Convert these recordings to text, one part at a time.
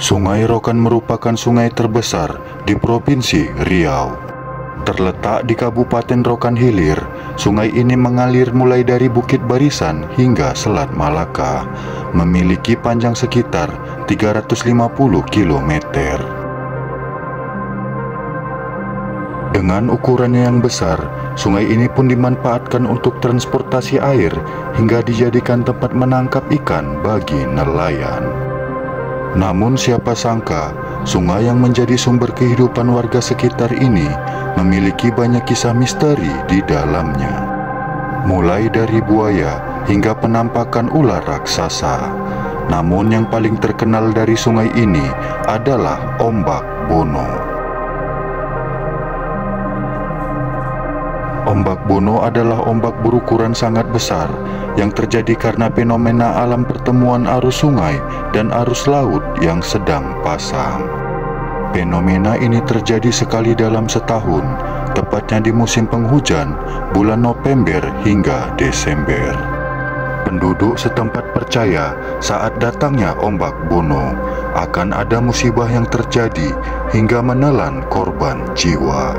Sungai Rokan merupakan sungai terbesar di Provinsi Riau. Terletak di Kabupaten Rokan Hilir, sungai ini mengalir mulai dari Bukit Barisan hingga Selat Malaka, memiliki panjang sekitar 350 km. Dengan ukurannya yang besar, sungai ini pun dimanfaatkan untuk transportasi air hingga dijadikan tempat menangkap ikan bagi nelayan. Namun siapa sangka, sungai yang menjadi sumber kehidupan warga sekitar ini memiliki banyak kisah misteri di dalamnya. Mulai dari buaya hingga penampakan ular raksasa. Namun yang paling terkenal dari sungai ini adalah Ombak Bono. Ombak Bono adalah ombak berukuran sangat besar yang terjadi karena fenomena alam pertemuan arus sungai dan arus laut yang sedang pasang. Fenomena ini terjadi sekali dalam setahun, tepatnya di musim penghujan, bulan November hingga Desember. Penduduk setempat percaya saat datangnya Ombak Bono akan ada musibah yang terjadi hingga menelan korban jiwa.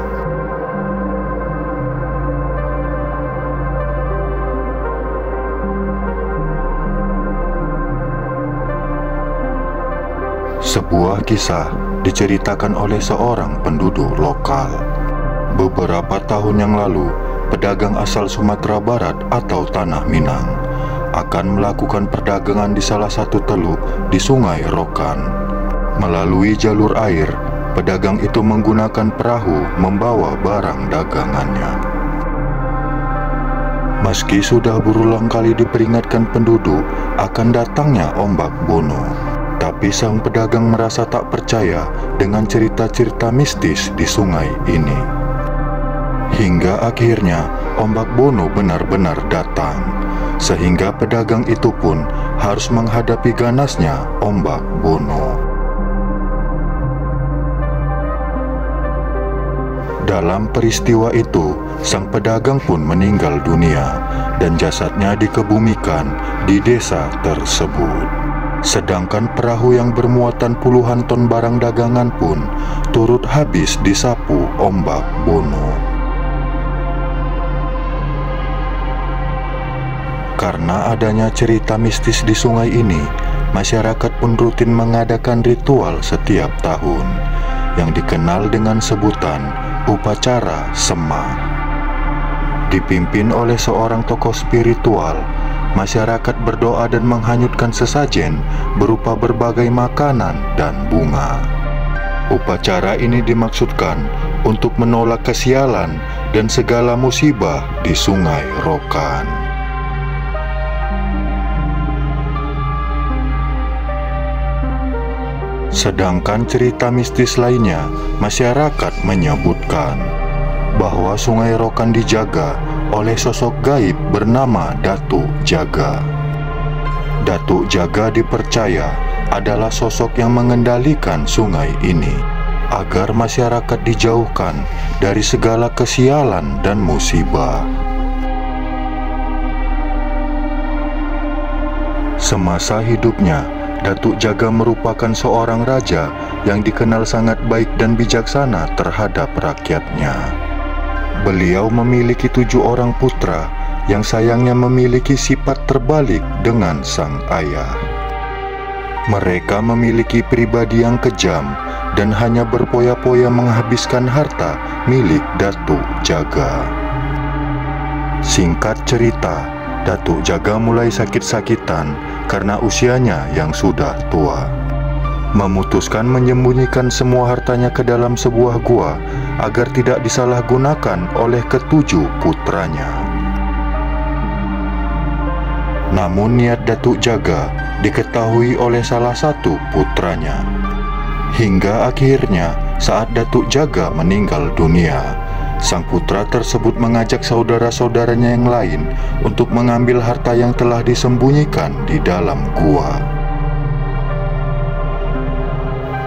Sebuah kisah diceritakan oleh seorang penduduk lokal. Beberapa tahun yang lalu, pedagang asal Sumatera Barat atau Tanah Minang akan melakukan perdagangan di salah satu teluk di Sungai Rokan. Melalui jalur air, pedagang itu menggunakan perahu membawa barang dagangannya. Meski sudah berulang kali diperingatkan penduduk akan datangnya Ombak Bono, tapi sang pedagang merasa tak percaya dengan cerita-cerita mistis di sungai ini. Hingga akhirnya Ombak Bono benar-benar datang, sehingga pedagang itu pun harus menghadapi ganasnya Ombak Bono. Dalam peristiwa itu, sang pedagang pun meninggal dunia dan jasadnya dikebumikan di desa tersebut. Sedangkan perahu yang bermuatan puluhan ton barang dagangan pun turut habis disapu Ombak Bono. Karena adanya cerita mistis di sungai ini, masyarakat pun rutin mengadakan ritual setiap tahun yang dikenal dengan sebutan upacara Semar. Dipimpin oleh seorang tokoh spiritual, masyarakat berdoa dan menghanyutkan sesajen berupa berbagai makanan dan bunga. Upacara ini dimaksudkan untuk menolak kesialan dan segala musibah di Sungai Rokan. Sedangkan cerita mistis lainnya, masyarakat menyebutkan bahwa Sungai Rokan dijaga oleh sosok gaib bernama Datuk Jaga. Datuk Jaga dipercaya adalah sosok yang mengendalikan sungai ini agar masyarakat dijauhkan dari segala kesialan dan musibah. Semasa hidupnya, Datuk Jaga merupakan seorang raja yang dikenal sangat baik dan bijaksana terhadap rakyatnya. Beliau memiliki 7 orang putra yang sayangnya memiliki sifat terbalik dengan sang ayah. Mereka memiliki pribadi yang kejam dan hanya berpoya-poya menghabiskan harta milik Datuk Jaga. Singkat cerita, Datuk Jaga mulai sakit-sakitan karena usianya yang sudah tua. Memutuskan menyembunyikan semua hartanya ke dalam sebuah gua agar tidak disalahgunakan oleh ke-7 putranya. Namun niat Datuk Jaga diketahui oleh salah satu putranya. Hingga akhirnya saat Datuk Jaga meninggal dunia, sang putra tersebut mengajak saudara-saudaranya yang lain untuk mengambil harta yang telah disembunyikan di dalam gua.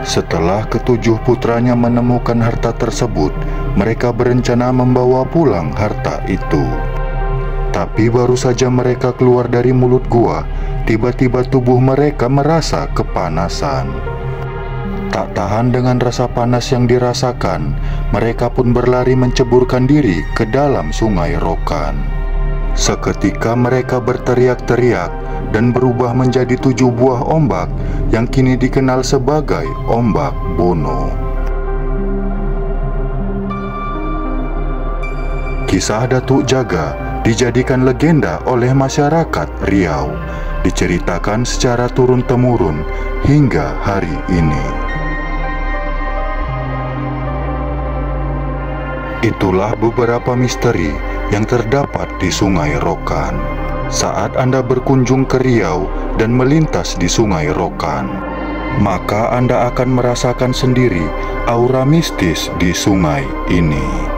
Setelah ke-7 putranya menemukan harta tersebut, mereka berencana membawa pulang harta itu. Tapi baru saja mereka keluar dari mulut gua, tiba-tiba tubuh mereka merasa kepanasan. Tak tahan dengan rasa panas yang dirasakan, mereka pun berlari menceburkan diri ke dalam Sungai Rokan. Seketika mereka berteriak-teriak dan berubah menjadi 7 buah ombak yang kini dikenal sebagai Ombak Bono. Kisah Datuk Jaga dijadikan legenda oleh masyarakat Riau, diceritakan secara turun-temurun hingga hari ini. Itulah beberapa misteri yang terdapat di Sungai Rokan. Saat Anda berkunjung ke Riau dan melintas di Sungai Rokan, maka Anda akan merasakan sendiri aura mistis di sungai ini.